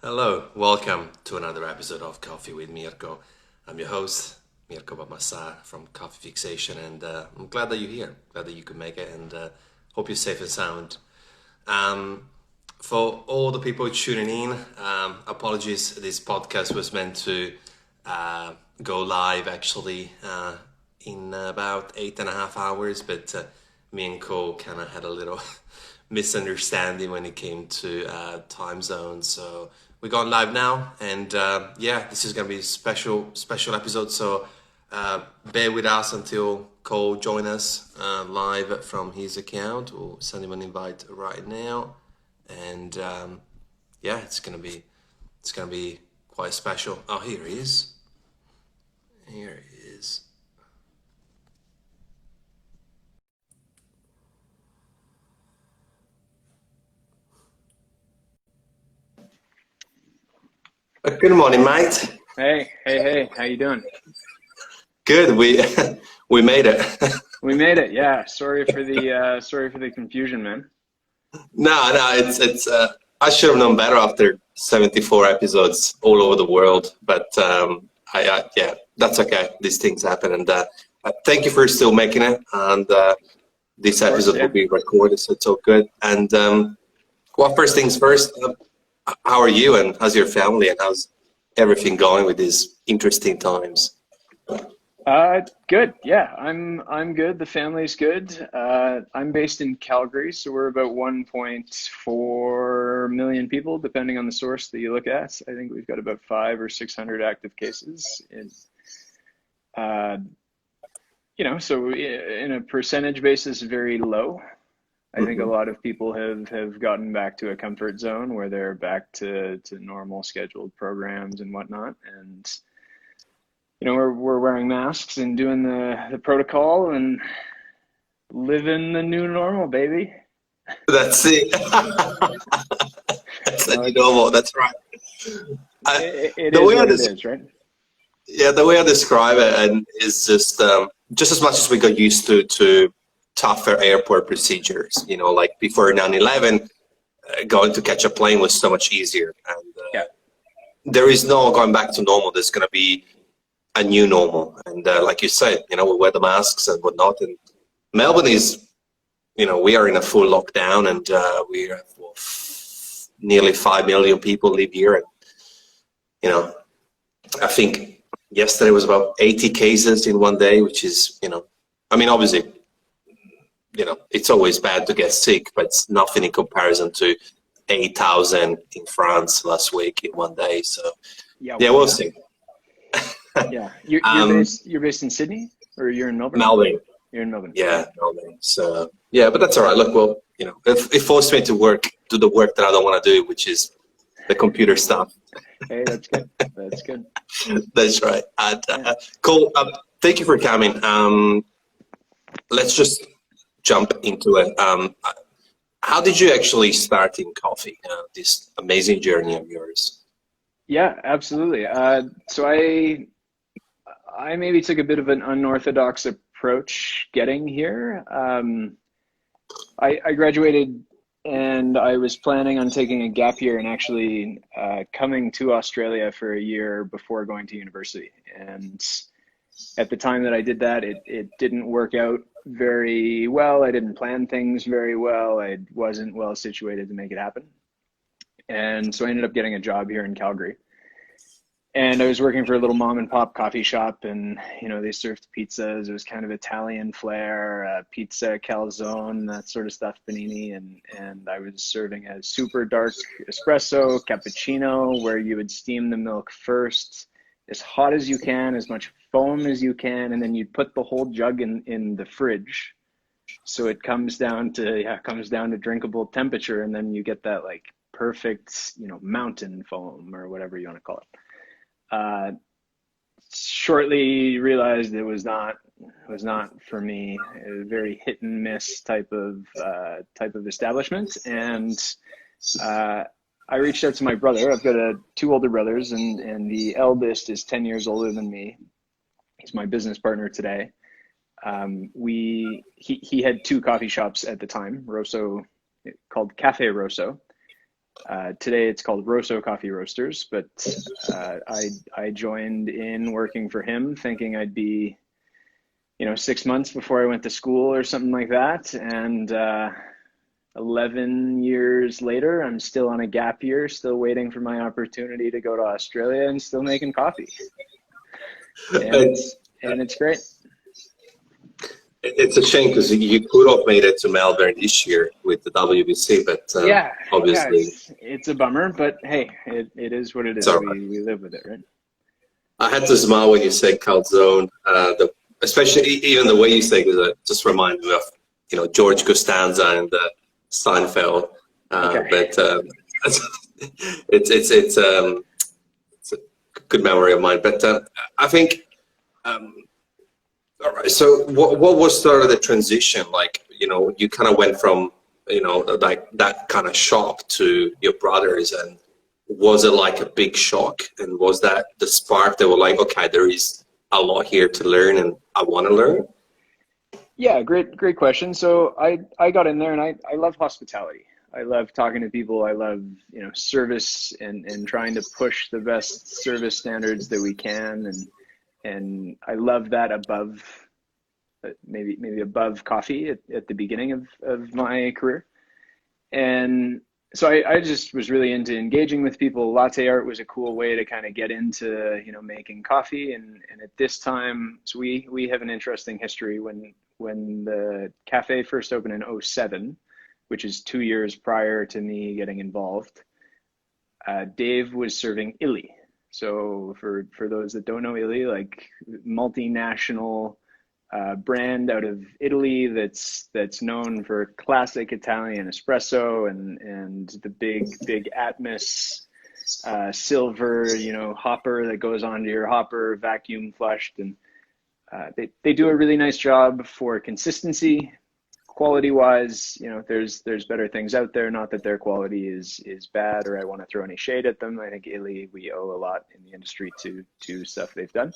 Hello, welcome to another episode of Coffee with Mirko. I'm your host, Mirko Babmasa from Coffee Fixation, and I'm glad that you're here. Glad that you could make it, and hope you're safe and sound. Um, for all the people tuning in, apologies. This podcast was meant to go live actually in about 8.5 hours, but me and Cole kind of had a little misunderstanding when it came to time zones. So we're going live now, and yeah, this is gonna be a special episode. So bear with us until Cole join us live from his account. We'll send him an invite right now, and yeah, it's gonna be quite special. Oh, here he is. Here he is. Good morning, mate. Hey, how you doing? Good. We we made it. We made it. Yeah. Sorry for the confusion, man. No, it's. I should have known better after 74 episodes all over the world, but yeah, that's okay. These things happen, and thank you for still making it. And this Of course, episode will yeah. be recorded, so it's all good. And well, first things first. How are you, and how's your family, and how's everything going with these interesting times? Good. Yeah, I'm good. The family's good. I'm based in Calgary, so we're about 1.4 million people, depending on the source that you look at. I think we've got about 500 or 600 active cases. Uh, so in a percentage basis, very low. I think a Hmm. lot of people have gotten back to a comfort zone where they're back to normal scheduled programs and whatnot. And we're wearing masks and doing the protocol and living the new normal, baby. That's it. That's the No, new normal. That's right. I, it the is way I what it des- is, right? Yeah, the way I describe it, and is just as much as we got used to tougher airport procedures. Like before 9/11, going to catch a plane was so much easier, and Yeah. there is no going back to normal. There's going to be a new normal, and like you said, we wear the masks and whatnot. And Melbourne is, we are in a full lockdown, and we have nearly 5 million people live here, and you know, I think yesterday was about 80 cases in one day, which is, I mean, obviously, it's always bad to get sick, but it's nothing in comparison to 8,000 in France last week in one day. So Yeah. yeah, Well, we'll yeah. see. Yeah. You're Um, based in Sydney, or you're in Melbourne? Melbourne, You're in Melbourne. yeah, Okay. Melbourne. So yeah, but that's all right. Look, well, it forced me to do the work that I don't want to do, which is the computer stuff. Hey, that's good. That's good. That's right. And, Yeah. cool. Thank you for coming. Let's just jump into it. How did you actually start in coffee? This amazing journey of yours. Yeah, absolutely. So I maybe took a bit of an unorthodox approach getting here. I graduated and I was planning on taking a gap year and actually coming to Australia for a year before going to university. And at the time that I did that, it didn't work out very well. I didn't plan things very well. I wasn't well situated to make it happen. And so I ended up getting a job here in Calgary. And I was working for a little mom and pop coffee shop, and they served pizzas. It was kind of Italian flair, pizza, calzone, that sort of stuff, panini, and I was serving a super dark espresso cappuccino where you would steam the milk first, as hot as you can, as much foam as you can, and then you'd put the whole jug in the fridge, so it comes down to drinkable temperature, and then you get that like perfect mountain foam or whatever you want to call it. Uh, Shortly realized it was not for me. A very hit and miss type of establishment, and uh, I reached out to my brother. I've got two older brothers, and the eldest is 10 years older than me. He's my business partner today. He had two coffee shops at the time, Rosso, called Cafe Rosso, Today it's called Rosso Coffee Roasters, but I joined in working for him thinking I'd be, 6 months before I went to school or something like that. And 11 years later, I'm still on a gap year, still waiting for my opportunity to go to Australia and still making coffee. And it's great. It's a shame because you could have made it to Melbourne this year with the WBC, but obviously it's a bummer, but hey, it is what it is. We live with it, right? I had to smile when you said calzone, especially even the way you say it just reminded me of George Costanza and Seinfeld. But it's a good memory of mine. But I think. All right. So what was sort of the transition? Like, you kind of went from, like that kind of shop to your brothers, and was it like a big shock? And was that the spark that were like, okay, there is a lot here to learn and I want to learn? Yeah, great question. So I got in there and I love hospitality. I love talking to people. I love, service and trying to push the best service standards that we can. And I love that above, maybe above coffee at the beginning of my career. And so I just was really into engaging with people. Latte art was a cool way to kind of get into, making coffee. And at this time, so we have an interesting history. When the cafe first opened in 2007, which is 2 years prior to me getting involved, Dave was serving Illy. So for those that don't know Illy, like multinational brand out of Italy that's known for classic Italian espresso and the big Atmos silver, hopper that goes onto your hopper, vacuum flushed, and they do a really nice job for consistency. Quality wise, there's better things out there. Not that their quality is bad, or I want to throw any shade at them. I think Illy, we owe a lot in the industry to stuff they've done.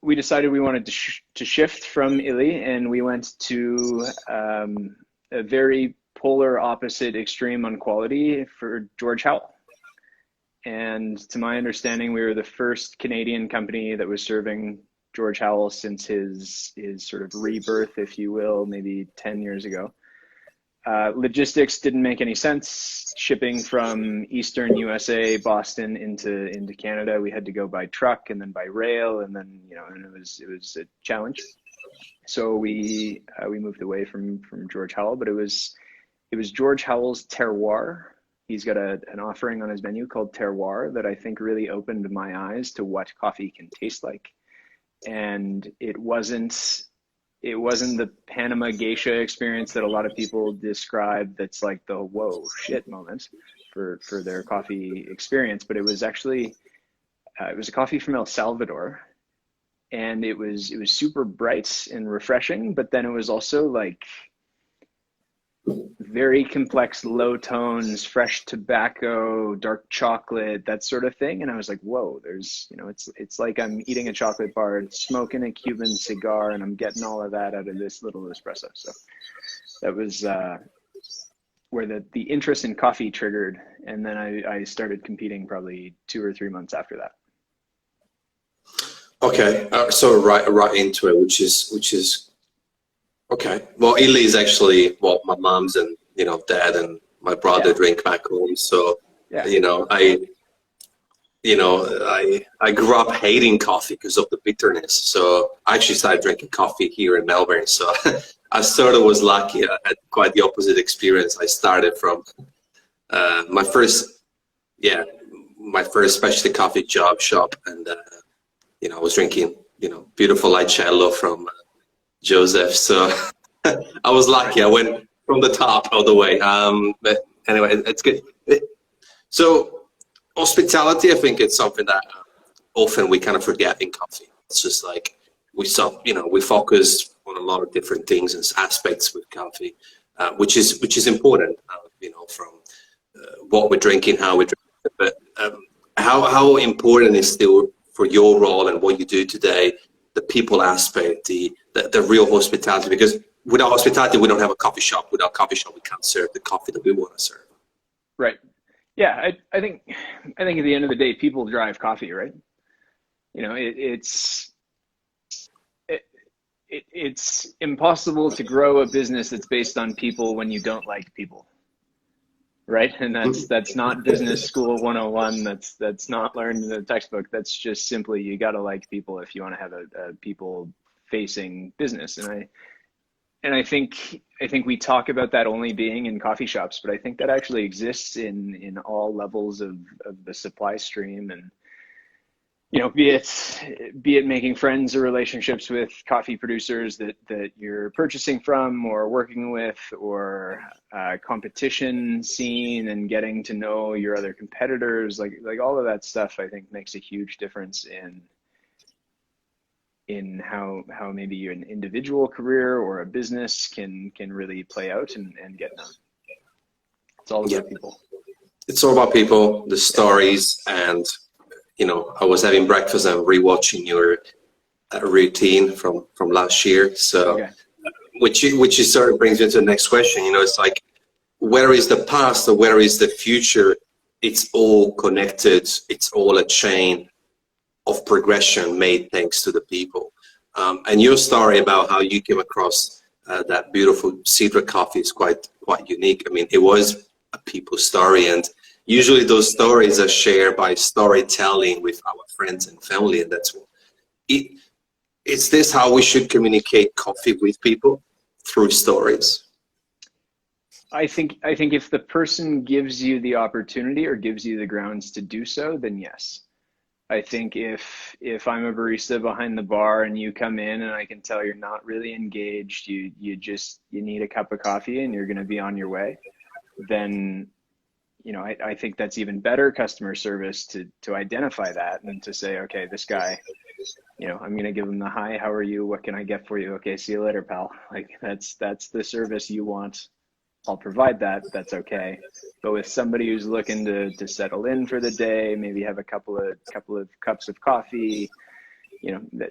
We decided we wanted to shift from Illy, and we went to a very polar opposite extreme on quality for George Howell. And to my understanding, we were the first Canadian company that was serving George Howell since his sort of rebirth, if you will, maybe 10 years ago. Logistics didn't make any sense. Shipping from Eastern USA, Boston into Canada, we had to go by truck and then by rail, and then and it was a challenge. So we moved away from George Howell, but it was George Howell's Terroir. He's got an offering on his menu called Terroir that I think really opened my eyes to what coffee can taste like. And it wasn't the Panama geisha experience that a lot of people describe that's like the whoa shit moment for their coffee experience, but it was actually it was a coffee from El Salvador, and it was super bright and refreshing, but then it was also like very complex low tones, fresh tobacco, dark chocolate, that sort of thing. And I was like, whoa, there's, it's like I'm eating a chocolate bar and smoking a Cuban cigar, and I'm getting all of that out of this little espresso. So that was where the interest in coffee triggered. And then I started competing probably 2 or 3 months after that. Okay, so right into it, which is okay. Well, Illy is actually what my mom's and dad and my brother drink back home. So I grew up hating coffee because of the bitterness. So I actually started drinking coffee here in Melbourne. So I sort of was lucky. I had quite the opposite experience. I started from my first specialty coffee shop, and I was drinking beautiful licello from Joseph. So I was lucky. I went from the top all the way. But anyway, it's good. So hospitality, I think it's something that often we kind of forget in coffee. It's just like we focus on a lot of different things and aspects with coffee, which is important, from what we're drinking, how we're drinking. But how important is still for your role and what you do today, the people aspect, the real hospitality? Because without hospitality, we don't have a coffee shop. Without coffee shop, we can't serve the coffee that we want to serve. Right. Yeah, I think at the end of the day, people drive coffee, right? You know, it, it's impossible to grow a business that's based on people when you don't like people, right? And that's not business school 101. That's not learned in the textbook. That's just simply you got to like people if you want to have a people facing business. And I think we talk about that only being in coffee shops, but I think that actually exists in all levels of the supply stream. And you know, be it making friends or relationships with coffee producers that you're purchasing from or working with, or competition scene and getting to know your other competitors, like all of that stuff, I think makes a huge difference in how maybe an individual career or a business can really play out and get done. It's all Yeah, about people. it's all about people, the stories, and I was having breakfast and rewatching your routine from last year. So, Okay. which is sort of brings me to the next question. It's like, where is the past or where is the future? It's all connected. It's all a chain of progression made thanks to the people. And your story about how you came across that beautiful Cedra coffee is quite unique. I mean, it was a people story, and usually those stories are shared by storytelling with our friends and family, and that's what it. Is this how we should communicate coffee with people? Through stories? I think if the person gives you the opportunity or gives you the grounds to do so, then yes. I think if I'm a barista behind the bar and you come in and I can tell you're not really engaged, you need a cup of coffee and you're going to be on your way, then I think that's even better customer service to identify that and to say, okay, this guy, I'm going to give him the hi, how are you? What can I get for you? Okay, see you later, pal. Like that's the service you want. I'll provide that. That's okay. But with somebody who's looking to settle in for the day, maybe have a couple of cups of coffee,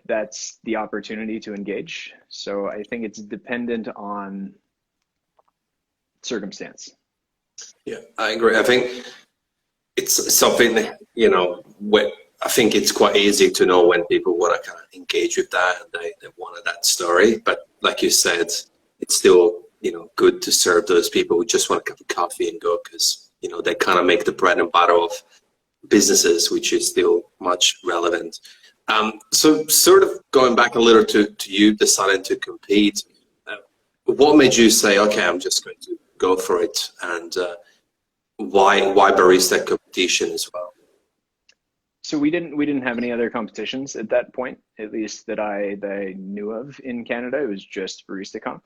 that's the opportunity to engage. So I think it's dependent on circumstance. Yeah, I agree. I think it's something, where I think it's quite easy to know when people want to kind of engage with that and they wanted that story. But like you said, it's still, good to serve those people who just want a cup of coffee and go, because, they kind of make the bread and butter of businesses, which is still much relevant. So sort of going back a little to you deciding to compete, what made you say, okay, I'm just going to go for it? And why barista competition as well? So we didn't have any other competitions at that point, at least that I knew of in Canada. It was just barista comp.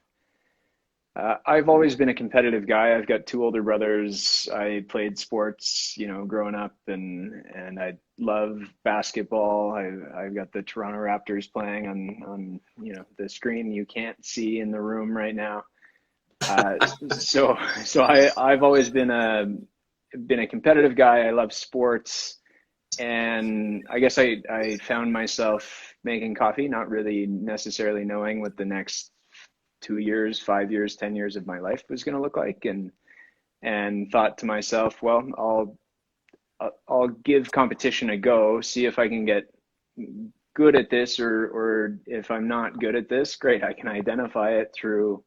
I've always been a competitive guy. I've got two older brothers. I played sports, growing up, and I love basketball. I've got the Toronto Raptors playing on the screen you can't see in the room right now. So I've always been a competitive guy. I love sports, and I guess I found myself making coffee, not really necessarily knowing what the next 2 years, 5 years, 10 years of my life was going to look like, and thought to myself, well, I'll give competition a go, see if I can get good at this, or if I'm not good at this, great, I can identify it through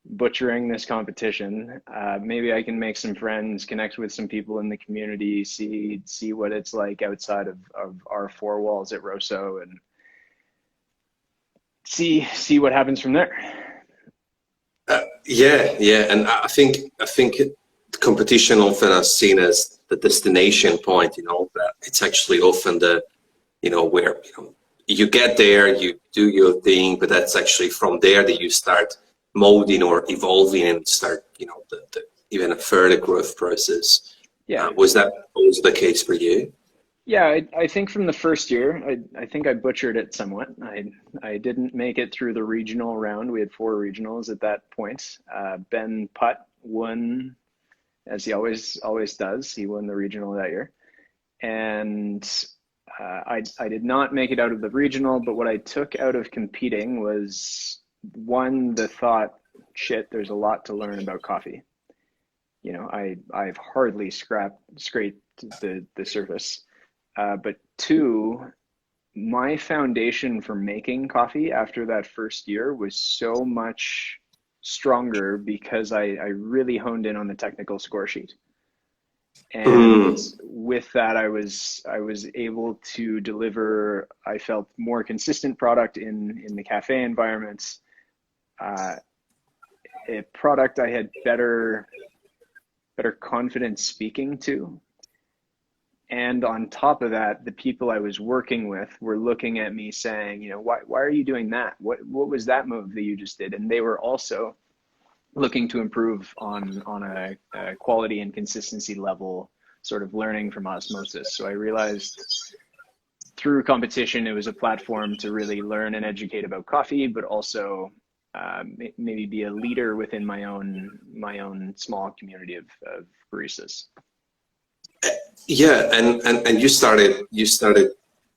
butchering this competition. Maybe I can make some friends, connect with some people in the community, see what it's like outside of our four walls at Rosso, and see what happens from there. Yeah, and I think competition often is seen as the destination point. That it's actually often the where you get there, you do your thing, but that's actually from there that you start molding or evolving and start the even a further growth process. Yeah. Was that always the case for you? Yeah, I think from the first year, I think I butchered it somewhat. I didn't make it through the regional round. We had four regionals at that point. Ben Putt won, as he always does. He won the regional that year, and I did not make it out of the regional. But what I took out of competing was, one, the thought, shit, there's a lot to learn about coffee. I've hardly scraped the surface. But two, my foundation for making coffee after that first year was so much stronger because I really honed in on the technical score sheet. And with that, I was able to deliver, I felt, more consistent product in the cafe environments, a product I had better confidence speaking to. And on top of that, the people I was working with were looking at me saying, why are you doing that? What was that move that you just did? And they were also looking to improve on a quality and consistency level, sort of learning from osmosis. So I realized through competition, it was a platform to really learn and educate about coffee, but also maybe be a leader within my own small community of baristas. Yeah, and you started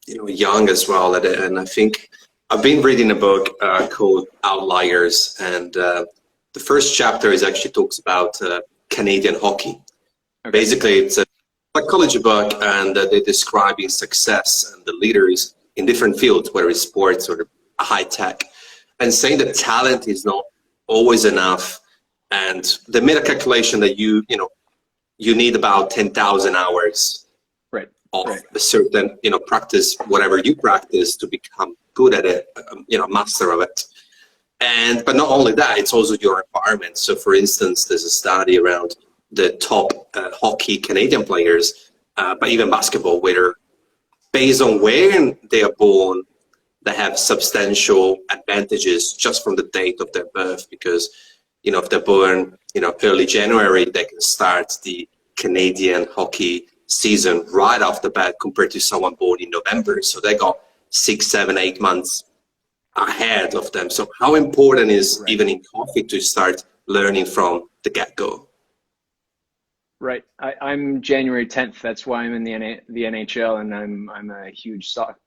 young as well at it, and I think I've been reading a book called Outliers, and the first chapter is actually talks about Canadian hockey. Okay. Basically, it's a psychology book, and they're describing success and the leaders in different fields, whether it's sports or high tech, and saying that talent is not always enough. And they made a calculation that you need about 10,000 hours of a certain practice, whatever you practice, to become good at it, master of it. But not only that, it's also your environment. So for instance, there's a study around the top hockey Canadian players, but even basketball, where based on where they are born, they have substantial advantages just from the date of their birth, because if they're born early January, they can start the Canadian hockey season right off the bat compared to someone born in November. So they got 6, 7, 8 months ahead of them. So how important is even in coffee to start learning from the get-go? Right. I'm January 10th. That's why I'm in the NHL, and I'm a huge soccer.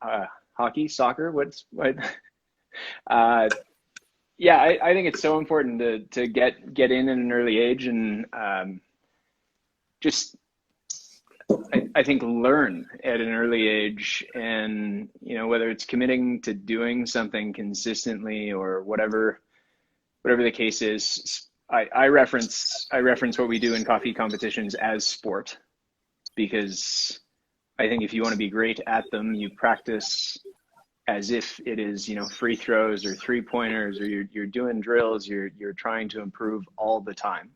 Yeah, I think it's so important to get in at an early age, and I think learn at an early age, and whether it's committing to doing something consistently or whatever the case is. I reference what we do in coffee competitions as sport, because I think if you want to be great at them, you practice as if it is free throws or 3-pointers, or you're doing drills. You're trying to improve all the time.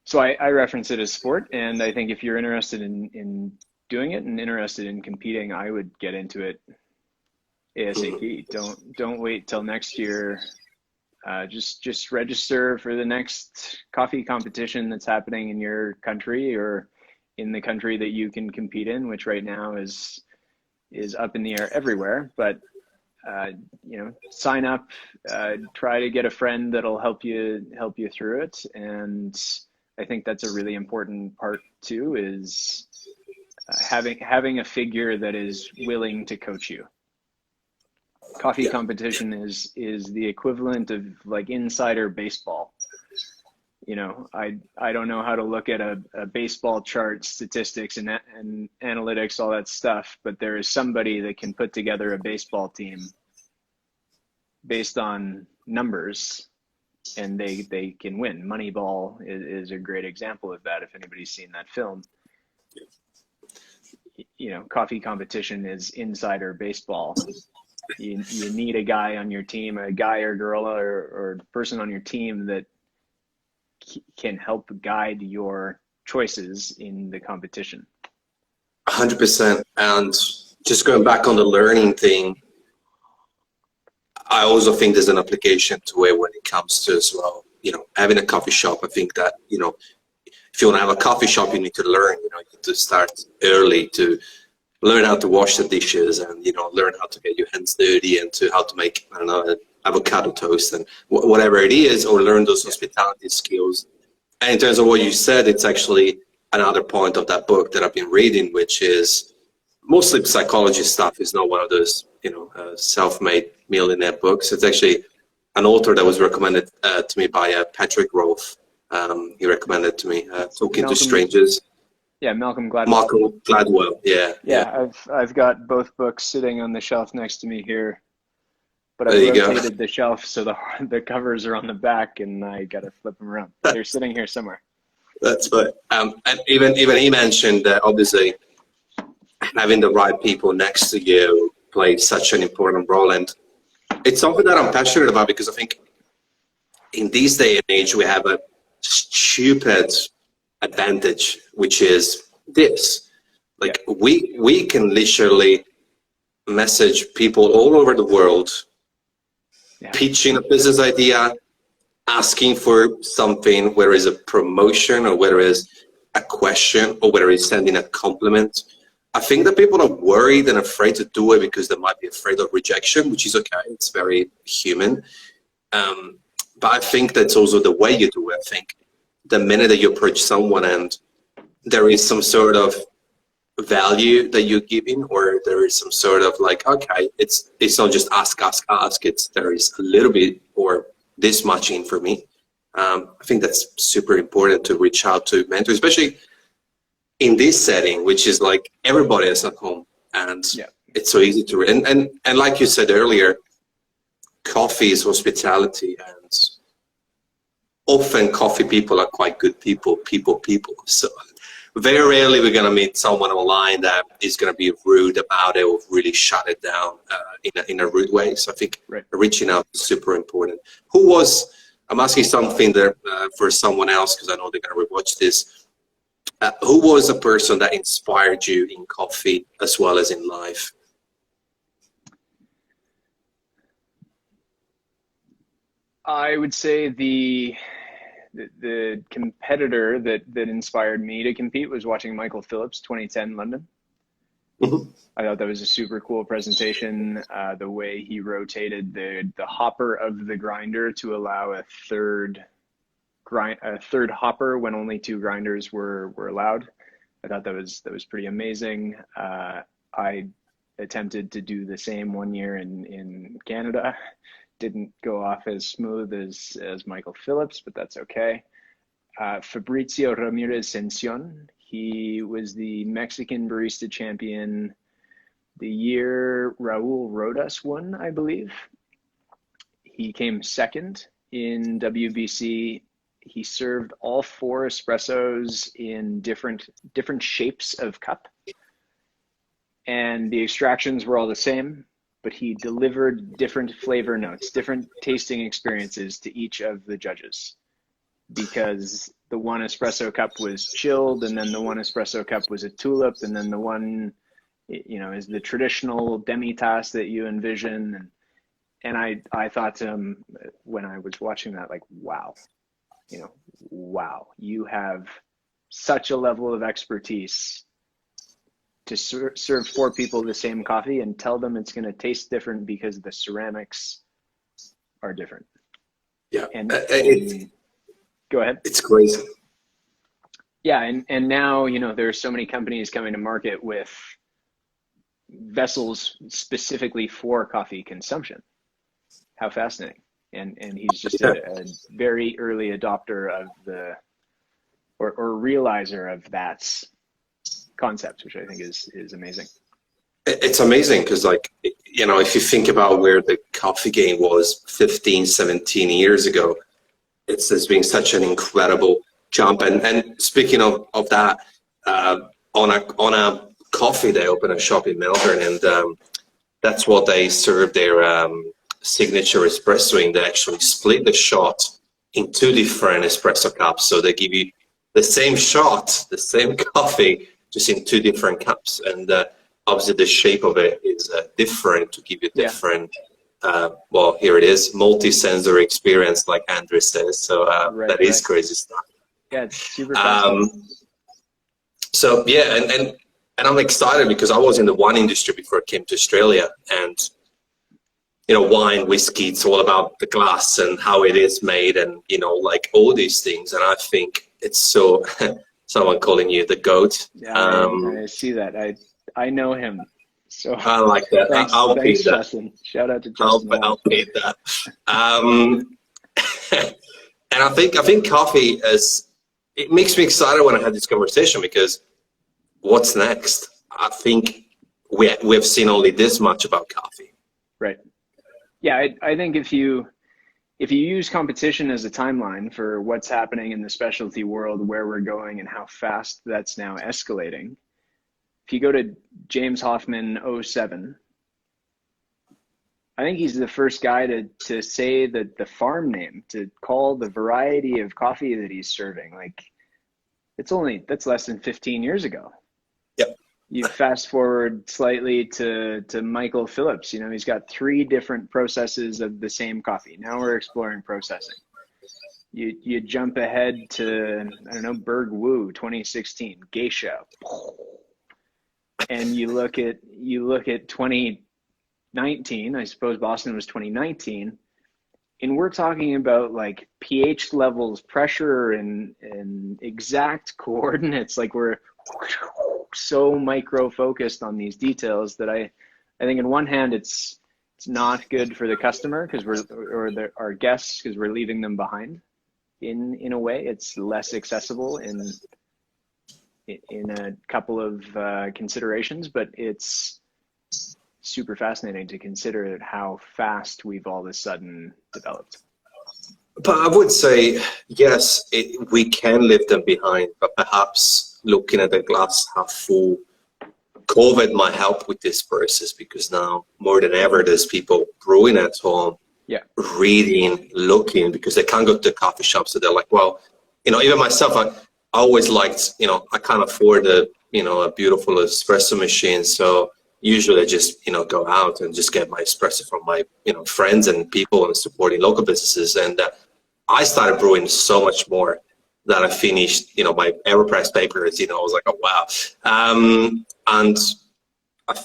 So I reference it as sport, and I think if you're interested in doing it and interested in competing, I would get into it ASAP. Don't wait till next year. Just register for the next coffee competition that's happening in your country or in the country that you can compete in, which right now is up in the air everywhere. But sign up, try to get a friend that'll help you through it. And I think that's a really important part too, is having a figure that is willing to coach you. Coffee competition is the equivalent of like insider baseball. I don't know how to look at a baseball chart, statistics and analytics, all that stuff, but there is somebody that can put together a baseball team based on numbers, and they can win. Moneyball is a great example of that, if anybody's seen that film. Coffee competition is insider baseball. You need a guy on your team, a guy or girl or person on your team that can help guide your choices in the competition. 100%. And just going back on the learning thing, I also think there's an application to it when it comes to as well, having a coffee shop. I think that, if you want to have a coffee shop, you need to learn, you need to start early to learn how to wash the dishes and, learn how to get your hands dirty and how to make, avocado toast and whatever it is, or learn those hospitality skills. And in terms of what you said, it's actually another point of that book that I've been reading, which is mostly psychology stuff. Is not one of those, self-made millionaire books. It's actually an author that was recommended to me by Patrick Roth. He recommended to me, Talking to Malcolm, Strangers. yeah, Malcolm Gladwell. Malcolm Gladwell, yeah. I've got both books sitting on the shelf next to me here, but I've There you rotated go. the shelf so the covers are on the back, and I gotta flip them around. They're sitting here somewhere. That's right. And even he mentioned that obviously having the right people next to you plays such an important role, and it's something that I'm passionate about because I think in this day and age we have a stupid advantage, which is this. Like we can literally message people all over the world, pitching a business idea, asking for something, whether it's a promotion or whether it's a question or whether it's sending a compliment. I think that people are worried and afraid to do it because they might be afraid of rejection, which is okay. It's very human. But I think that's also the way you do it. I think the minute that you approach someone and there is some sort of value that you're giving, or there is some sort of like, okay, it's not just ask. It's there is a little bit or this much in for me. I think that's super important to reach out to mentors, especially in this setting, which is like everybody is at home, and it's so easy to and like you said earlier, coffee is hospitality, and often coffee people are quite good people. So very rarely we're gonna meet someone online that is gonna be rude about it or really shut it down in a rude way. So I think reaching out is super important. I'm asking something there for someone else because I know they're gonna rewatch this. Who was a person that inspired you in coffee as well as in life? I would say the competitor that inspired me to compete was watching Michael Phillips 2010 London. Mm-hmm. I thought that was a super cool presentation. The way he rotated the hopper of the grinder to allow a third hopper when only two grinders were allowed. I thought that was pretty amazing. I attempted to do the same one year in Canada. Didn't go off as smooth as Michael Phillips, but that's okay. Fabrizio Ramirez Sencion, he was the Mexican barista champion the year Raul Rodas won, I believe. He came second in WBC. He served all 4 espressos in different shapes of cup, and the extractions were all the same, but he delivered different flavor notes, different tasting experiences to each of the judges, because the one espresso cup was chilled, and then the one espresso cup was a tulip, and then the one, is the traditional demi-tasse that you envision. And I thought to him when I was watching that, like, wow, you have such a level of expertise to serve 4 people the same coffee and tell them it's going to taste different because the ceramics are different. Yeah. And go ahead. It's crazy. Yeah. And now, there are so many companies coming to market with vessels specifically for coffee consumption. How fascinating. And he's just a very early adopter of or realizer of that concept, which I think is amazing. It's amazing because, like, if you think about where the coffee game was 15, 17 years ago, there's been such an incredible jump. And speaking of that, on a coffee, they opened a shop in Melbourne, and that's what they serve their signature espresso in. They actually split the shot in 2 different espresso cups, so they give you the same shot, the same coffee, just in 2 different cups. And obviously the shape of it is different to give you different, well, here it is, multi-sensory experience, like Andrew says. So that is crazy stuff. Yeah, it's super fascinating. So yeah, and I'm excited because I was in the wine industry before I came to Australia, and wine, whiskey, it's all about the glass and how it is made, and like all these things. And I think it's so someone calling you the GOAT. Yeah, I see that. I know him. So I like that. Thanks, Justin. Shout out to Justin. I'll pay that. And I think coffee it makes me excited when I have this conversation, because what's next? I think we've seen only this much about coffee. Right. Yeah, I think if you use competition as a timeline for what's happening in the specialty world, where we're going and how fast that's now escalating, if you go to James Hoffman '07, I think he's the first guy to say that the farm name, to call the variety of coffee that he's serving. Like, that's less than 15 years ago. Yep. You fast forward slightly to Michael Phillips. You know, he's got 3 different processes of the same coffee. Now we're exploring processing. You jump ahead to, I don't know, Berg Wu 2016, Geisha. And you look at 2019, I suppose Boston was 2019, and we're talking about like pH levels, pressure, and exact coordinates. Like, we're so micro focused on these details that I think in one hand it's not good for the customer, because our guests, because we're leaving them behind. In a way, it's less accessible in a couple of considerations, but it's super fascinating to consider how fast we've all of a sudden developed. But I would say, yes, we can leave them behind, but perhaps looking at the glass half full, COVID might help with this process, because now more than ever, there's people brewing at home, reading, looking, because they can't go to the coffee shop. So they're like, well, even myself, I always liked, I can't afford a beautiful espresso machine. So usually I just, go out and just get my espresso from my, friends and people, and supporting local businesses. And I started brewing so much more that I finished, my AeroPress papers. I was like, oh, wow. And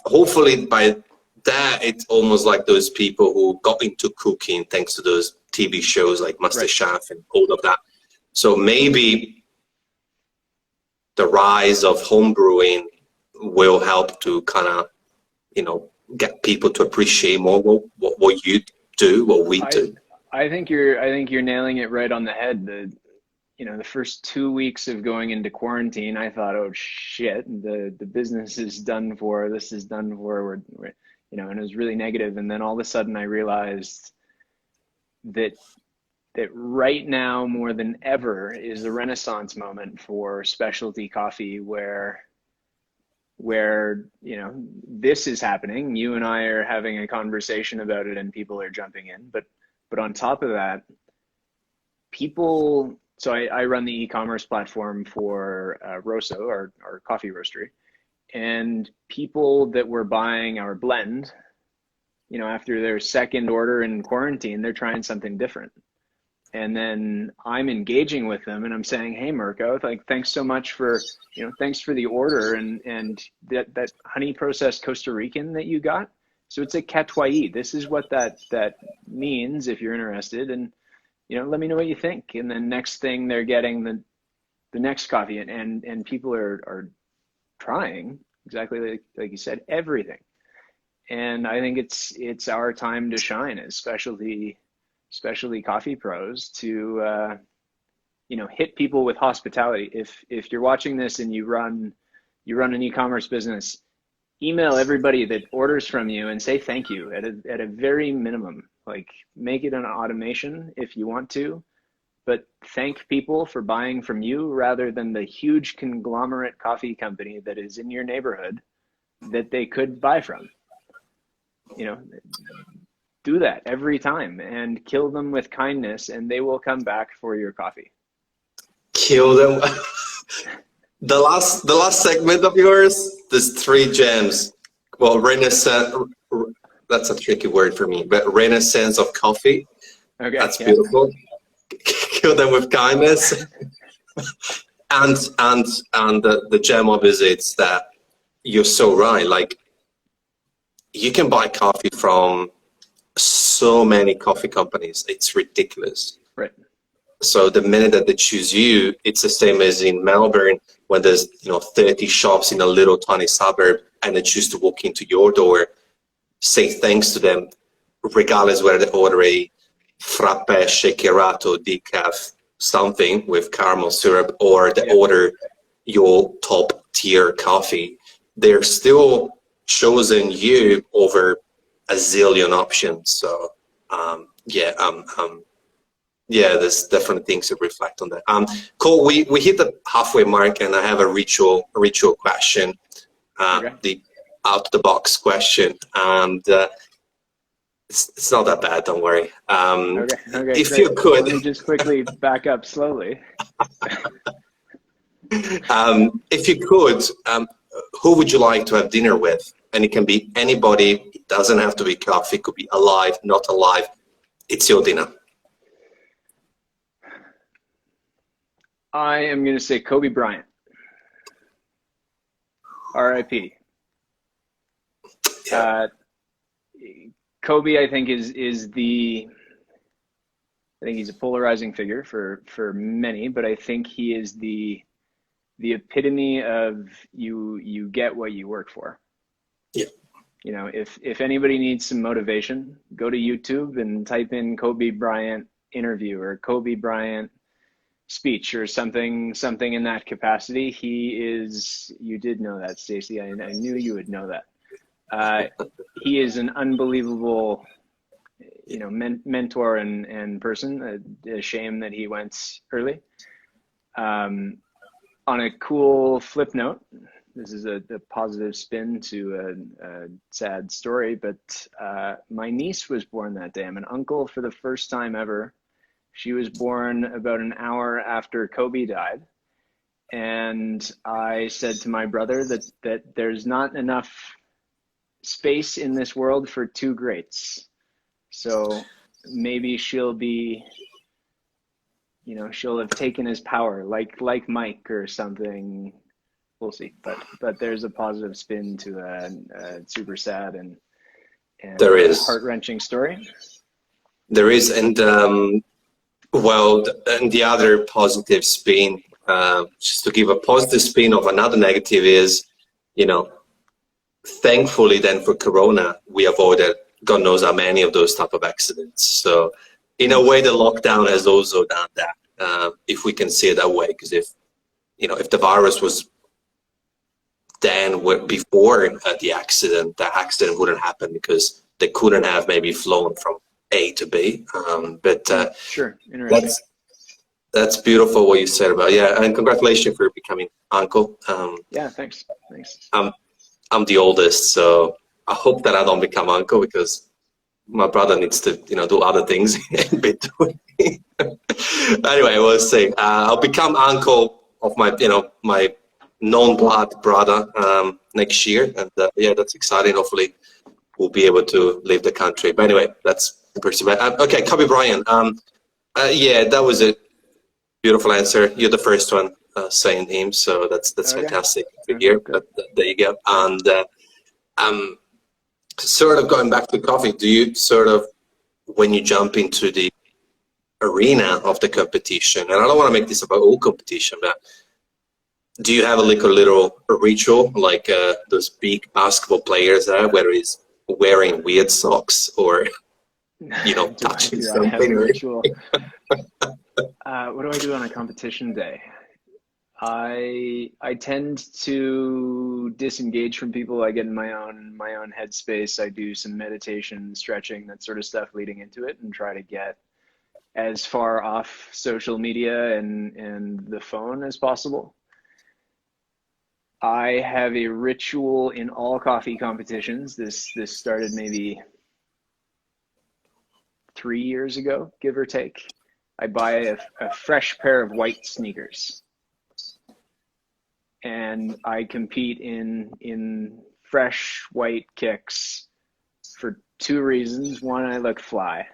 hopefully by that, it's almost like those people who got into cooking thanks to those TV shows like MasterChef and all of that. So maybe the rise of home brewing will help to kind of, get people to appreciate more what you do, what we do. I think you're nailing it right on the head. The first 2 weeks of going into quarantine, I thought, oh shit, the business is done for. This is done for. And it was really negative. And then all of a sudden, I realized that right now, more than ever, is a renaissance moment for specialty coffee, where this is happening. You and I are having a conversation about it, and people are jumping in. But on top of that, people. So I run the e-commerce platform for Rosso, our coffee roastery, and people that were buying our blend, after their second order in quarantine, they're trying something different. And then I'm engaging with them, and I'm saying, hey, Mirko, thanks so much for, thanks for the order and that honey processed Costa Rican that you got. So it's a Catoyer. This is what that means if you're interested. And, let me know what you think. And then next thing, they're getting the next coffee, and people are trying exactly like you said, everything. And I think it's our time to shine as specialty coffee pros to hit people with hospitality. If you're watching this and you run an e-commerce business, email everybody that orders from you and say thank you at a very minimum. Like, make it an automation if you want to, but thank people for buying from you rather than the huge conglomerate coffee company that is in your neighborhood that they could buy from. Do that every time and kill them with kindness, and they will come back for your coffee. Kill them. The last segment of yours, there's 3 gems. Well, renaissance, that's a tricky word for me, but renaissance of coffee. Okay, that's beautiful. Kill them with kindness. and the gem of it is that you're so right. Like, you can buy coffee from so many coffee companies. It's ridiculous. Right. So the minute that they choose you, it's the same as in Melbourne when there's 30 shops in a little tiny suburb, and they choose to walk into your door, say thanks to them, regardless whether they order a frappe, shakerato, decaf, something with caramel syrup, or the order your top tier coffee, they're still choosing you over a zillion options. So there's definitely things to reflect on that. Cole, we hit the halfway mark, and I have a ritual question, the out of the box question, and it's not that bad. Don't worry. If great. you could, let me just quickly back up slowly. If you could, who would you like to have dinner with? And it can be anybody. It doesn't have to be coffee. It could be alive, not alive. It's your dinner. I am going to say Kobe Bryant. R.I.P. Yeah. Kobe, I think, is I think he's a polarizing figure for many, but I think he is the epitome of you get what you work for. Yeah. You know, if anybody needs some motivation, go to YouTube and type in Kobe Bryant interview or Kobe Bryant speech or something in that capacity. He is, you did know that, Stacey. I knew you would know that. He is an unbelievable, you know, mentor and person. A shame that he went early. On a cool flip note, this is a positive spin to a sad story, but my niece was born that day. I'm an uncle for the first time ever. She was born about an hour after Kobe died. And I said to my brother that there's not enough space in this world for two greats. So maybe she'll be, you know, she'll have taken his power like Mike or something. We'll see. But there's a positive spin to a super sad and there is heart-wrenching story. There is, and and the other positive spin, just to give a positive spin of another negative is, you know, thankfully then for Corona, we avoided God knows how many of those type of accidents. So in a way, the lockdown has also done that, if we can see it that way, because if the virus was then before the accident wouldn't happen because they couldn't have maybe flown from A to B. Sure, interesting. That's beautiful what you said about and congratulations for becoming uncle. Yeah, thanks. I'm the oldest, so I hope that I don't become uncle because my brother needs to do other things in between. Anyway, I was saying I'll become uncle of my non-blood brother next year, and that's exciting. Hopefully we'll be able to leave the country. But anyway, that's okay. Kobe Bryant. That was a beautiful answer. You're the first one saying him, so that's fantastic to hear. But there you go. And sort of going back to coffee, do you sort of, when you jump into the arena of the competition, and I don't want to make this about all competition, but do you have a little ritual like those big basketball players have, whether it's wearing weird socks or touching something? Ritual. What do I do on a competition day? I tend to disengage from people. I get in my own headspace. I do some meditation, stretching, that sort of stuff leading into it, and try to get as far off social media and the phone as possible. I have a ritual in all coffee competitions. This started maybe 3 years ago, give or take. I buy a fresh pair of white sneakers, and I compete in fresh white kicks for two reasons. One, I look fly.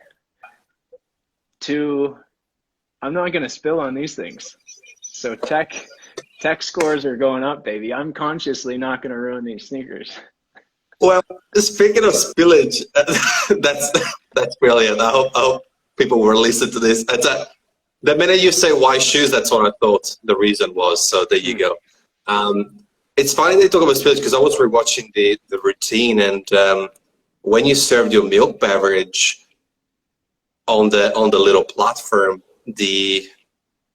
Two, I'm not going to spill on these things. So tech scores are going up, baby. I'm consciously not going to ruin these sneakers. Well, speaking of spillage, that's brilliant. I hope people will listen to this. The minute you say white shoes, that's what I thought the reason was. So there you go. It's funny they talk about spillage because I was rewatching the routine, and when you served your milk beverage, on the little platform, the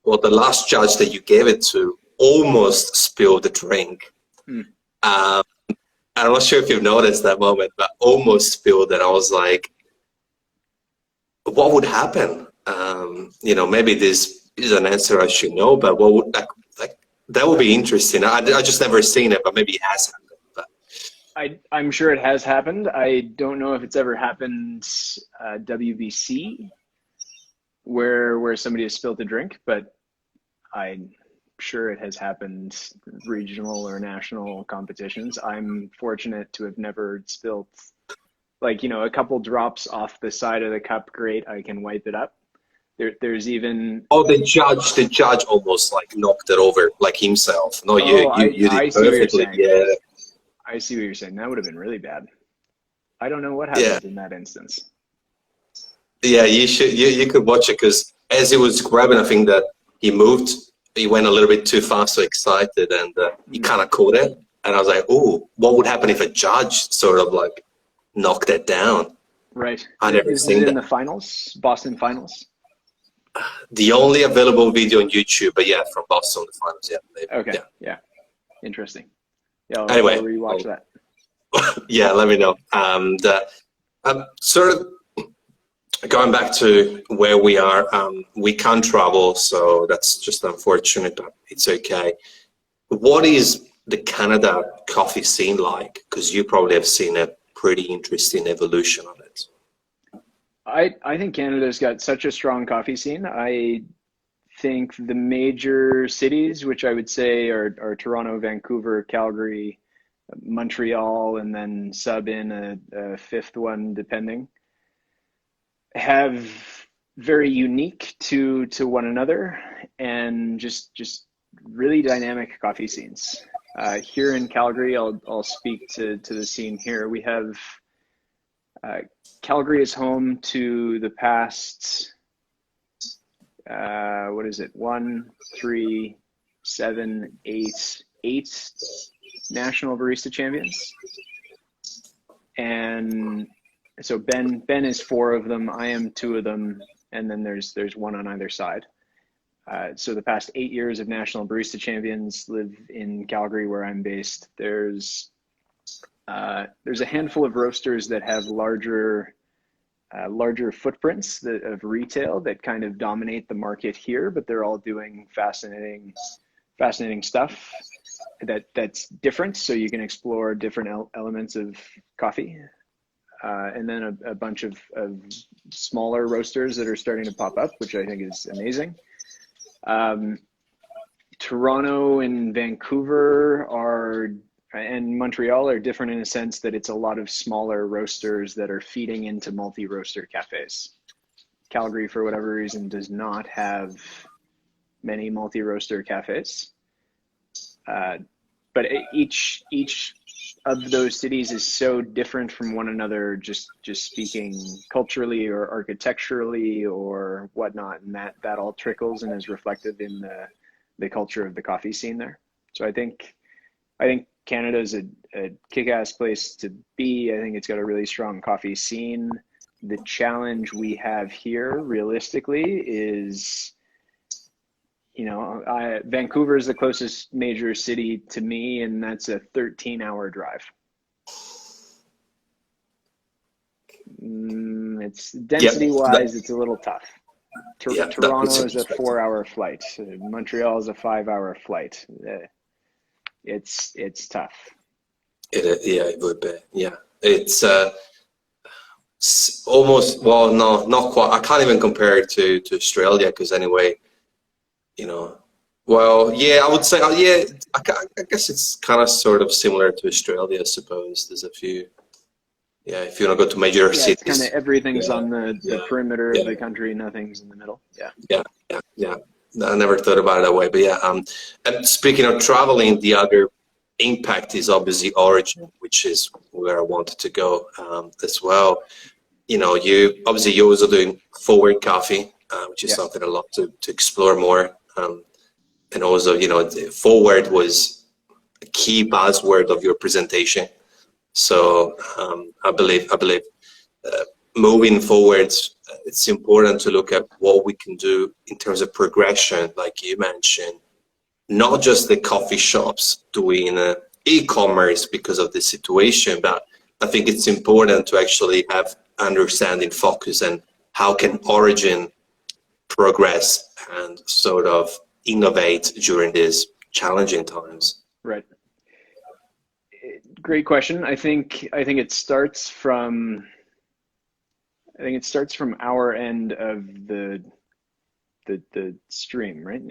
last judge that you gave it to almost spilled the drink. I'm not sure if you've noticed that moment, but almost spilled it. I was like, what would happen? Maybe this is an answer I should know, but what would that would be interesting. I just never seen it, but maybe it has happened. But I'm sure it has happened. I don't know if it's ever happened WBC where somebody has spilled a drink, but I'm sure it has happened regional or national competitions. I'm fortunate to have never spilled, a couple drops off the side of the cup. Great, I can wipe it up. There's even the judge almost knocked it over himself. No, you did perfectly. Yeah, I see what you're saying. That would have been really bad. I don't know what happened in that instance. Yeah, you could watch it, because as he was grabbing, I think that he went a little bit too fast, so excited, and he kind of caught it. And I was like, "Oh, what would happen if a judge sort of knocked it down?" Right. I never seen that. In the finals, Boston finals. The only available video on YouTube, but yeah, from Boston, the finals. Yeah. Okay. Yeah. Interesting. Yeah. Anyway, I'll rewatch that. Yeah, let me know. And sort of going back to where we are, we can't travel, so that's just unfortunate, but it's okay. What is the Canada coffee scene like? Because you probably have seen a pretty interesting evolution of it. I think Canada's got such a strong coffee scene. I think the major cities, which I would say are Toronto, Vancouver, Calgary, Montreal, and then sub in a fifth one depending, have very unique to one another and just really dynamic coffee scenes. Here in Calgary, I'll speak to the scene here. We have Calgary is home to the past, 1, 3, 7, 8 national barista champions. And so Ben is 4 of them. I am 2 of them. And then there's one on either side. So the past 8 years of national barista champions live in Calgary, where I'm based. There's a handful of roasters that have larger footprints of retail that kind of dominate the market here, but they're all doing fascinating stuff that's different. So you can explore different elements of coffee. And then a bunch of smaller roasters that are starting to pop up, which I think is amazing. Toronto and Vancouver and Montreal are different in a sense that it's a lot of smaller roasters that are feeding into multi-roaster cafes. Calgary, for whatever reason, does not have many multi-roaster cafes. But each of those cities is so different from one another, just speaking culturally or architecturally or whatnot, and that all trickles and is reflected in the culture of the coffee scene there. So I think Canada's a kick-ass place to be. I think it's got a really strong coffee scene. The challenge we have here, realistically, is, Vancouver is the closest major city to me, and that's a 13-hour drive. It's density-wise, it's a little tough. Toronto is a 4-hour flight. Montreal is a 5-hour flight. It's tough. It would be. Yeah, it's almost, well, no, not quite. I can't even compare it to Australia, because anyway, well, yeah, I would say, I guess it's kind of sort of similar to Australia, I suppose. There's a few, if you want to go to major cities. It's kind of everything's on the perimeter of the country, nothing's in the middle. Yeah. I never thought about it that way, but yeah. And speaking of traveling, the other impact is obviously origin, which is where I wanted to go as well. You're also doing forward coffee, which is something I'd love to explore more. And also, forward was a key buzzword of your presentation. So I believe moving forwards it's important to look at what we can do in terms of progression, like you mentioned, not just the coffee shops doing e-commerce because of the situation, but I think it's important to actually have understanding, focus, and how can origin progress and sort of innovate during these challenging times. Right. Great question. I think it starts from our end of the stream, right?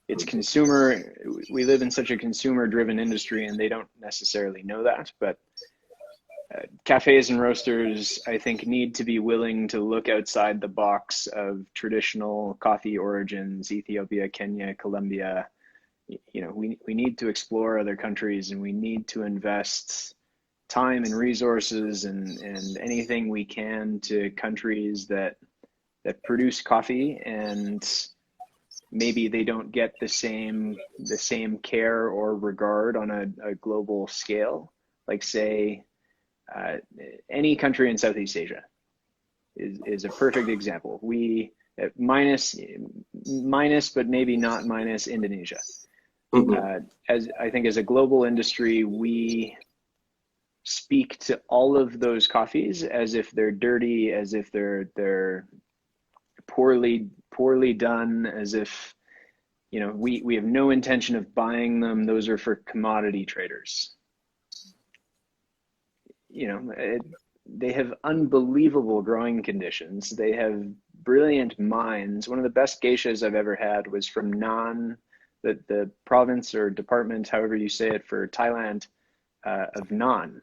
It's consumer. We live in such a consumer-driven industry, and they don't necessarily know that. But cafes and roasters, I think, need to be willing to look outside the box of traditional coffee origins, Ethiopia, Kenya, Colombia. You know, we need to explore other countries, and we need to invest time and resources and anything we can to countries that produce coffee, and maybe they don't get the same care or regard on a global scale. Like, say, any country in Southeast Asia is a perfect example. We minus, but maybe not minus Indonesia. As I think, as a global industry, we speak to all of those coffees as if they're dirty, as if they're poorly done, as if, you know, we have no intention of buying them. Those are for commodity traders. You know, they have unbelievable growing conditions. They have brilliant minds. One of the best geishas I've ever had was from Nan, the province or department, however you say it, for Thailand, of Nan.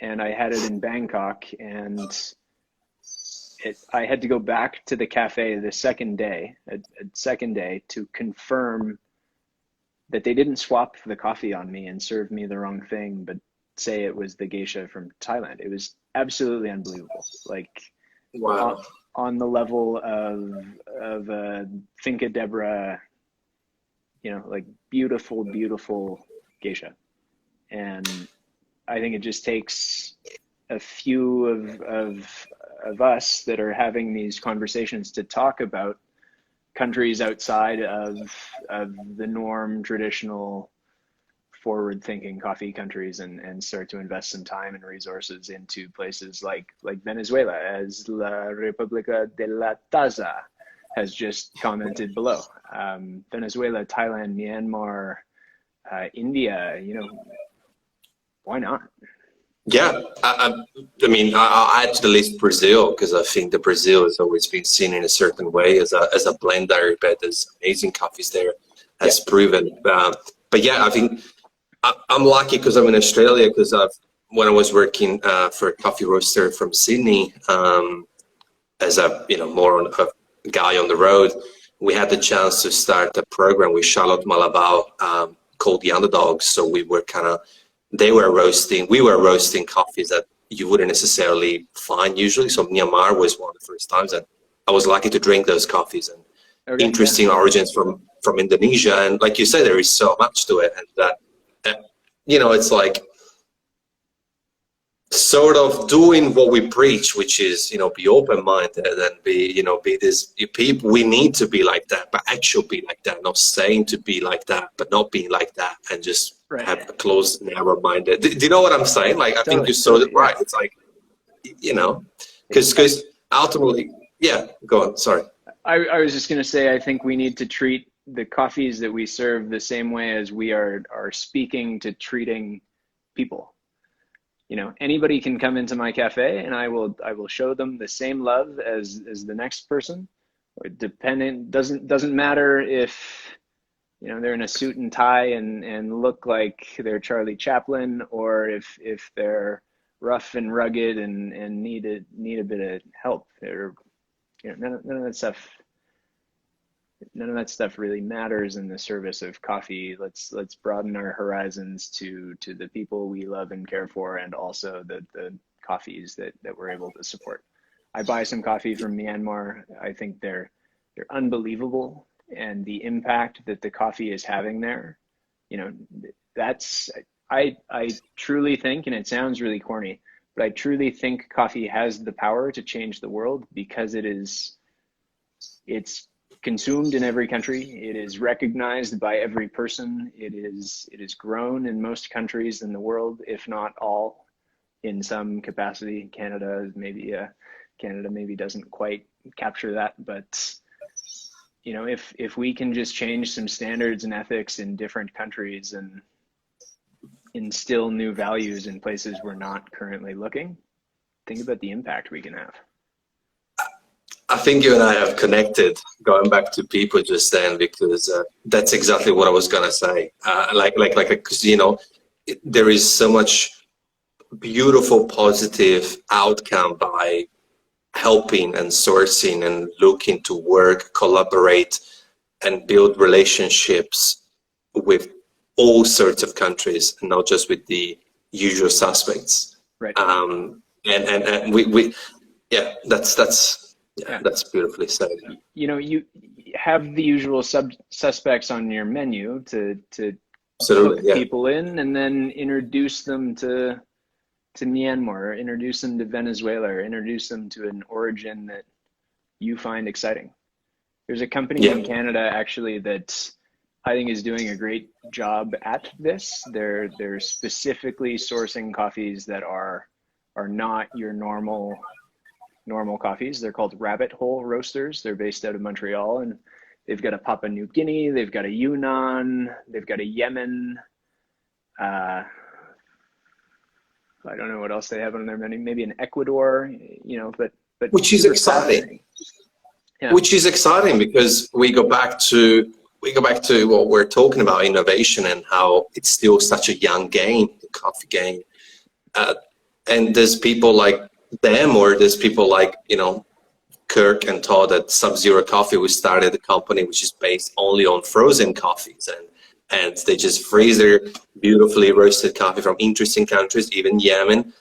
And I had it in Bangkok, and I had to go back to the cafe the second day to confirm that they didn't swap the coffee on me and serve me the wrong thing, but say it was the geisha from Thailand. It was absolutely unbelievable. Like, wow, on the level of Finca Deborah, you know, like beautiful geisha. And I think it just takes a few of us that are having these conversations to talk about countries outside of the norm, traditional, forward-thinking coffee countries, and start to invest some time and resources into places like Venezuela, as La República de la Taza has just commented below. Venezuela, Thailand, Myanmar, India, you know, why not? Yeah, I mean, I'll add to the list Brazil, because I think that Brazil has always been seen in a certain way as a blender, but there's amazing coffees there, as proven. But yeah, I think I'm lucky because I'm in Australia, because when I was working for a coffee roaster from Sydney, as a, you know, more on a guy on the road, we had the chance to start a program with Charlotte Malabao called The Underdogs. So we were we were roasting coffees that you wouldn't necessarily find usually. So Myanmar was one of the first times, and I was lucky to drink those coffees, and interesting origins from Indonesia. And like you said, there is so much to it, and that, you know, it's like sort of doing what we preach, which is, you know, be open-minded and be this people. We need to be like that, but actually be like that, not saying to be like that, but not being like that, and just have a closed, narrow-minded. Do you know what I'm saying? Like, I think you're so right. It's like, you know, because ultimately, yeah, go on. Sorry. I was just going to say, I think we need to treat the coffees that we serve the same way as we are speaking to treating people. You know, anybody can come into my cafe, and I will show them the same love as the next person. Doesn't matter if, you know, they're in a suit and tie and look like they're Charlie Chaplin, or if they're rough and rugged and need a bit of help. They're, you know, none of that stuff really matters in the service of coffee. Let's broaden our horizons to the people we love and care for, and also the coffees that we're able to support. I buy some coffee from Myanmar. I think they're unbelievable, and the impact that the coffee is having there, you know, that's, I truly think, and it sounds really corny, but I truly think coffee has the power to change the world because it's consumed in every country. It is recognized by every person. It is grown in most countries in the world, if not all, in some capacity. Canada maybe doesn't quite capture that, but if we can just change some standards and ethics in different countries and instill new values in places we're not currently looking, think about the impact we can have. I think you and I have connected, going back to people just then, because that's exactly what I was gonna say. Because there is so much beautiful, positive outcome by helping and sourcing and looking to work, collaborate, and build relationships with all sorts of countries, not just with the usual suspects. Right. And we yeah, that's beautifully said. You have the usual suspects on your menu to Absolutely, hook people in, and then introduce them to Myanmar, introduce them to Venezuela, or introduce them to an origin that you find exciting. There's a company in Canada actually that I think is doing a great job at this. They're specifically sourcing coffees that are not your normal coffees. They're called Rabbit Hole Roasters. They're based out of Montreal, and they've got a Papua New Guinea, they've got a Yunnan, they've got a Yemen. I don't know what else they have on their menu. Maybe in Ecuador, but which is exciting. Yeah. Which is exciting because we go back to what we're talking about, innovation, and how it's still such a young game, the coffee game. And there's people like them, or there's people like Kirk and Todd at Sub-Zero Coffee, who started a company which is based only on frozen coffees, and they just freeze their beautifully roasted coffee from interesting countries, even Yemen.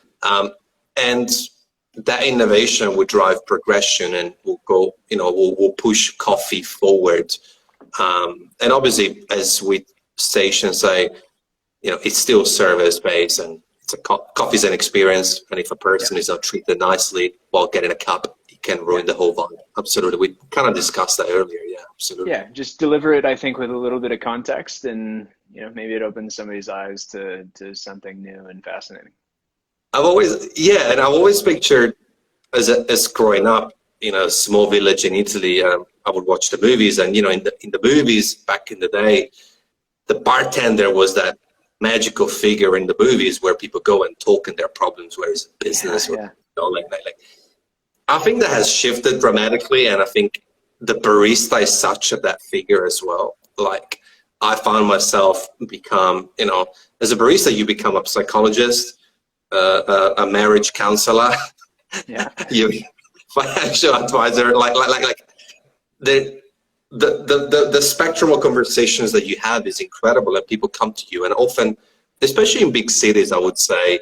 And that innovation will drive progression and will go, will push coffee forward. And obviously, as we station say, it's still service-based, and it's coffee's an experience. And if a person is not treated nicely while getting a cup, it can ruin the whole vibe. Absolutely. We kind of discussed that earlier. Yeah, absolutely. Yeah, just deliver it, I think, with a little bit of context, and maybe it opens somebody's eyes to something new and fascinating. I've always pictured as growing up in a small village in Italy, I would watch the movies, and in the movies back in the day, the bartender was that magical figure in the movies where people go and talk in their problems, where it's a business. I think that has shifted dramatically, and I think the barista is such that figure as well. Like, I found myself become, as a barista, you become a psychologist, a marriage counselor, you financial advisor, like the spectrum of conversations that you have is incredible, and people come to you, and often, especially in big cities, I would say,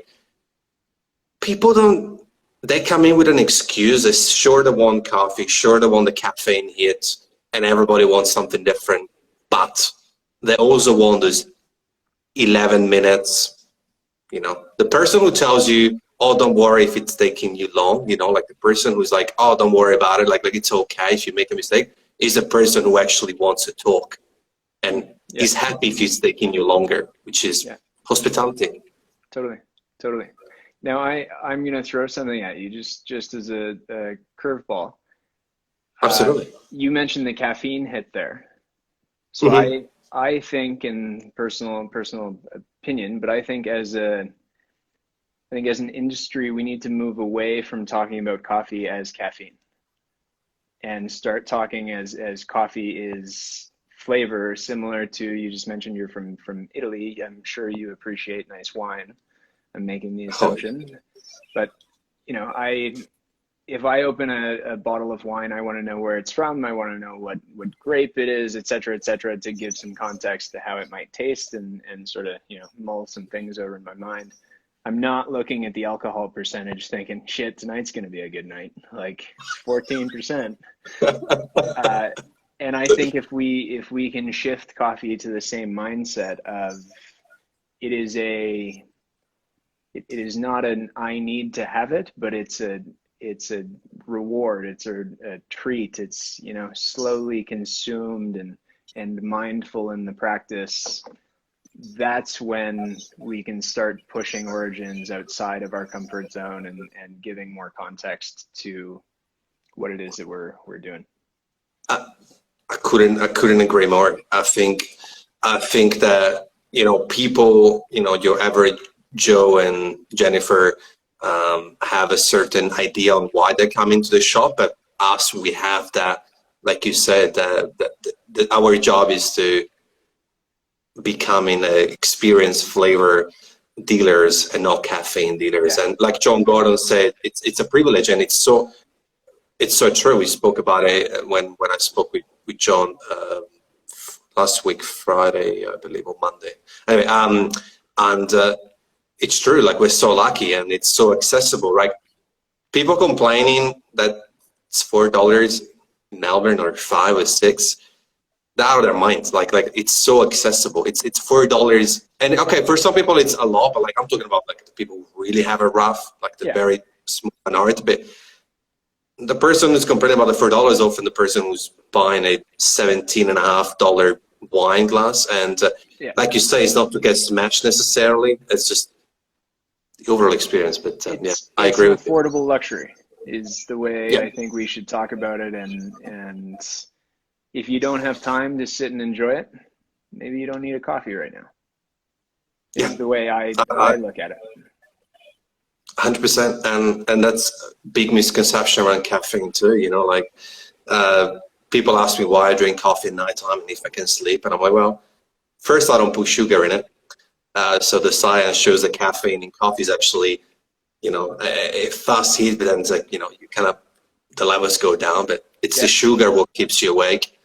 they come in with an excuse. They're sure they want coffee, sure they want the caffeine hit, and everybody wants something different, but they also want those 11 minutes, the person who tells you, oh, don't worry if it's taking you long, like the person who's like, oh, don't worry about it, like it's okay if you make a mistake, is a person who actually wants to talk and is happy if it's taking you longer, which is hospitality. Totally. Now I'm going to throw something at you just as a curveball. Absolutely. You mentioned the caffeine hit there. So I think, in personal opinion, but I think as an industry, we need to move away from talking about coffee as caffeine and start talking as coffee is flavor, similar to, you just mentioned you're from Italy. I'm sure you appreciate nice wine. I'm making the assumption, but if I open a bottle of wine, I want to know where it's from. I want to know what grape it is, et cetera, to give some context to how it might taste and sort of, mull some things over in my mind. I'm not looking at the alcohol percentage thinking, shit, tonight's going to be a good night. Like, it's 14%. And I think if we can shift coffee to the same mindset of it is a it is not an I need to have it, but it's a reward. It's a treat. It's, you know, slowly consumed and mindful in the practice. That's when we can start pushing origins outside of our comfort zone and giving more context to what it is that we're doing. I couldn't agree more. I think that, you know, people, you know, your average Joe and Jennifer have a certain idea on why they come into the shop, but us, we have that, like you said, that our job is to becoming a experienced flavor dealers and not caffeine dealers. Yeah. And like John Gordon said, it's a privilege, and it's so true. We spoke about it when I spoke with John last week, Friday, I believe, or Monday. Anyway, and it's true. Like, we're so lucky, and it's so accessible. Right? People complaining that it's $4 in Melbourne or 5 or 6. They're out of their minds. Like it's so accessible. It's $4, and okay, for some people it's a lot, but like I'm talking about like the people who really have a rough, like the Yeah. very small minority. But the person who's complaining about the $4 is often the person who's buying a $17.50 wine glass, and Yeah. like you say, it's not to get smashed necessarily. It's just the overall experience. But yeah, I It's agree an with you. affordable luxury is the way Yeah, I think we should talk about it. And if you don't have time to sit and enjoy it, maybe you don't need a coffee right now. yeah, Is the way I I, look at it. 100%, and that's a big misconception around caffeine too. You know, like people ask me why I drink coffee at nighttime and if I can sleep, and I'm like, well, first, I don't put sugar in it, so the science shows that caffeine in coffee is actually, you know, a fast heat, but then it's like, you know, you kind of the levels go down, but it's the Yeah. sugar what keeps you awake,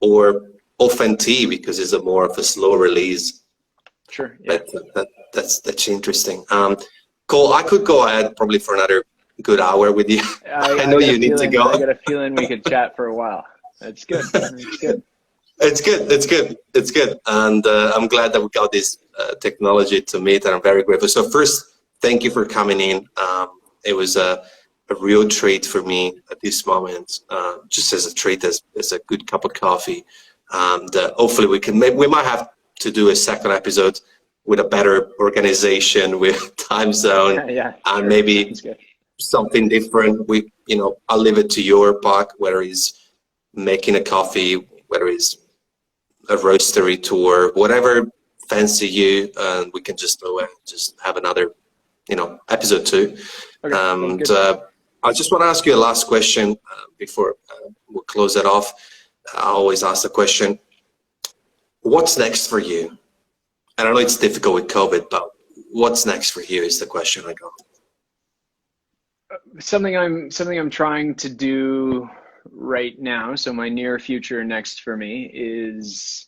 or often tea because it's a more of a slow release. Sure. Yeah. But that's interesting. Cole, I could go ahead probably for another good hour with you. I I know got a you need to feeling. I go. got a feeling we could chat for a while. That's good. That's good. It's good. It's good. It's good. And I'm glad that we got this technology to meet, and I'm very grateful. So first, thank you for coming in. It was a real treat for me at this moment, just as a treat, as a good cup of coffee. And hopefully we might have to do a second episode with a better organization, with time zone, Yeah. and Sure. maybe Sounds good. something different. I'll leave it to your part, whether it's making a coffee, whether it's a roastery tour, whatever fancy you, and we can just go and just have another, episode 2. Okay. Sounds And good. I just want to ask you a last question before we'll close it off. I always ask the question, what's next for you? And I know it's difficult with COVID, but what's next for you is the question I got. Something I'm trying to do right now. So my near future next for me is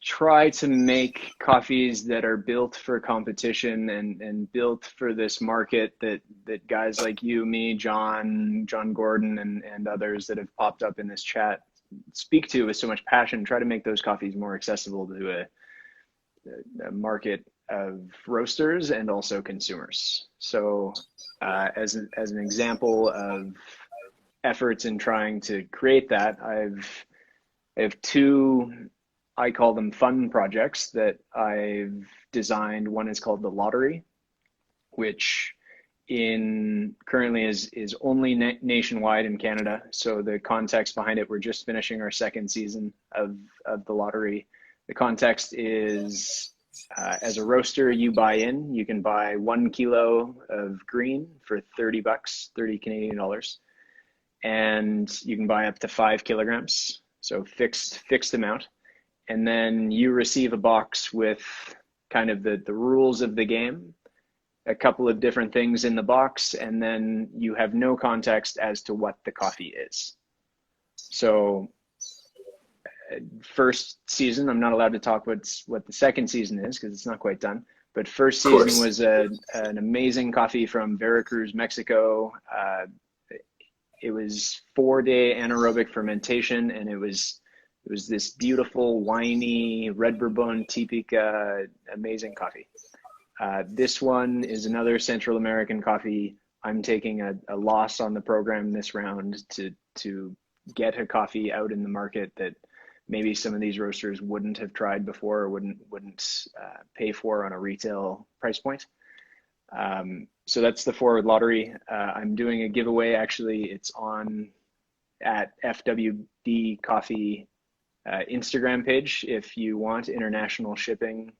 try to make coffees that are built for competition and built for this market that guys like you, me, John Gordon, and others that have popped up in this chat speak to with so much passion. Try to make those coffees more accessible to a market of roasters and also consumers. So as an example of efforts in trying to create that, I have 2, I call them fun projects that I've designed. One is called The Lottery, which currently is only nationwide in Canada. So the context behind it, we're just finishing our 2nd season of The Lottery. The context is, as a roaster, you buy in. You can buy 1 kilo of green for $30, 30 Canadian dollars, and you can buy up to 5 kilograms. So fixed amount. And then you receive a box with kind of the rules of the game, a couple of different things in the box, and then you have no context as to what the coffee is. So first season, I'm not allowed to talk what the 2nd season is because it's not quite done. But first season was an amazing coffee from Veracruz, Mexico. It was 4-day anaerobic fermentation, and it was this beautiful, winey, red bourbon, Typica, amazing coffee. This one is another Central American coffee. I'm taking a loss on the program this round to get a coffee out in the market that maybe some of these roasters wouldn't have tried before or wouldn't pay for on a retail price point. So that's the forward lottery. I'm doing a giveaway. Actually, it's on at FWD Coffee Instagram page if you want international shipping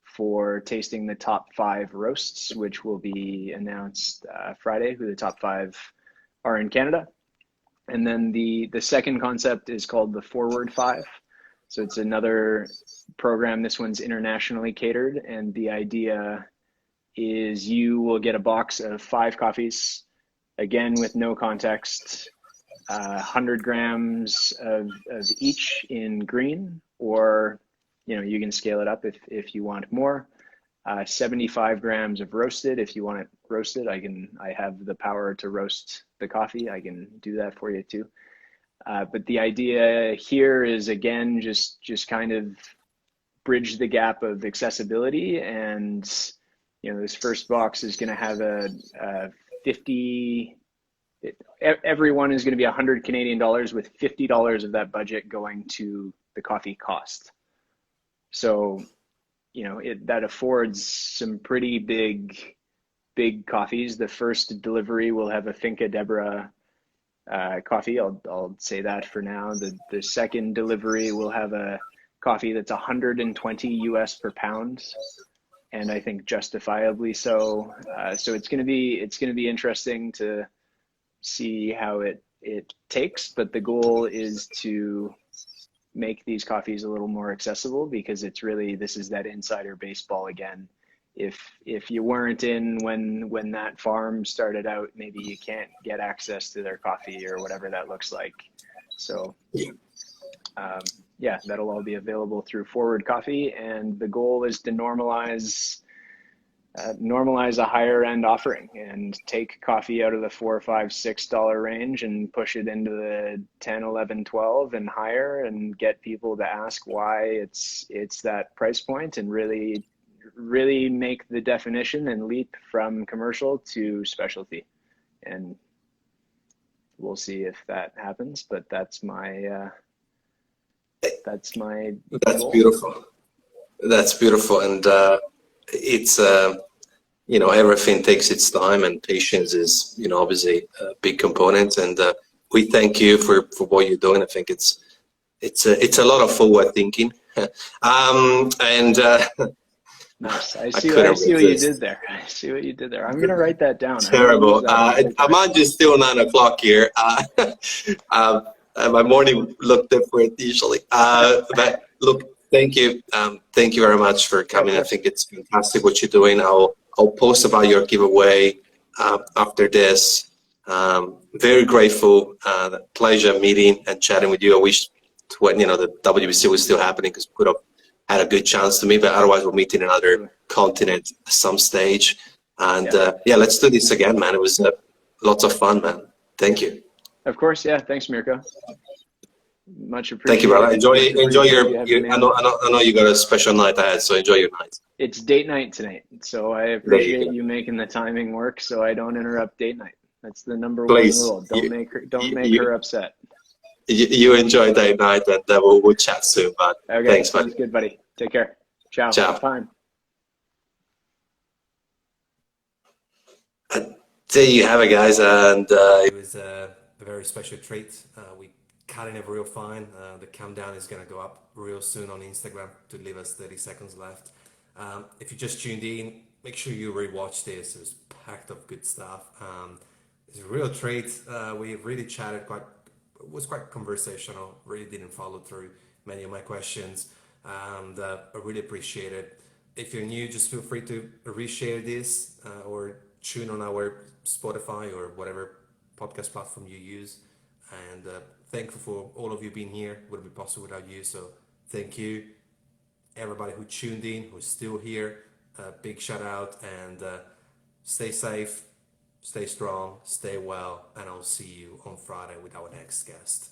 for tasting the top 5 roasts, which will be announced Friday, who the top 5 are in Canada. And then the second concept is called the Forward 5. So it's another program. This one's internationally catered. And the idea is you will get a box of 5 coffees, again, with no context, 100 grams of each in green, or you can scale it up if you want more. 75 grams of roasted. If you want it roasted, I have the power to roast the coffee. I can do that for you too. But the idea here is, again, just kind of bridge the gap of accessibility. And this first box is going to have a 50. Everyone is going to be 100 Canadian dollars, with $50 of that budget going to the coffee cost. So, that affords some pretty big coffees. The first delivery will have a Finca Deborah coffee. I'll say that for now. The second delivery will have a coffee that's 120 US per pound, and I think justifiably so. So it's going to be interesting to see how it takes, but the goal is to make these coffees a little more accessible, because this is that insider baseball again. If you weren't in when that farm started out, maybe you can't get access to their coffee or whatever that looks like. So that'll all be available through Forward Coffee, and the goal is to normalize a higher end offering and take coffee out of the $4, $5, $6 range and push it into the 10, 11, 12 and higher, and get people to ask why it's that price point, and really make the definition and leap from commercial to specialty. And we'll see if that happens, but that's my goal. Beautiful. That's beautiful. And it's everything takes its time, and patience is obviously a big component, and we thank you for what you're doing. I think it's a lot of forward thinking. Nice. I see what you did there. I'm gonna write that down. Terrible. I might just still 9 o'clock here. My morning looked different usually, but look, thank you. Thank you very much for coming. I think it's fantastic what you're doing. I'll post about your giveaway after this. Very grateful. Pleasure meeting and chatting with you. I wish the WBC was still happening, because we could have had a good chance to meet, but otherwise we'll meet in another continent at some stage. And let's do this again, man. It was lots of fun, man. Thank you. Of course, yeah. Thanks, Mirko. Much appreciated. Thank you, brother. Enjoy your I know you got a special night ahead, so enjoy your night. It's date night tonight, so I appreciate you making the timing work so I don't interrupt date night. That's the number one rule. Don't make her upset. You enjoy date night, and we'll chat soon, man. Okay, thanks, sounds man. good, buddy. Take care. Ciao. Ciao. Time. There you have it, guys, and it was a very special treat. We cutting it real fine. The countdown is going to go up real soon on Instagram to leave us 30 seconds left. If you just tuned in, make sure you rewatch this. It was packed of good stuff. It's a real treat. We really chatted it was quite conversational. Really didn't follow through many of my questions, and I really appreciate it. If you're new, just feel free to reshare this or tune on our Spotify or whatever podcast platform you use. And thankful for all of you being here. Wouldn't be possible without you. So thank you, everybody who tuned in, who's still here. Big shout out, and stay safe, stay strong, stay well, and I'll see you on Friday with our next guest.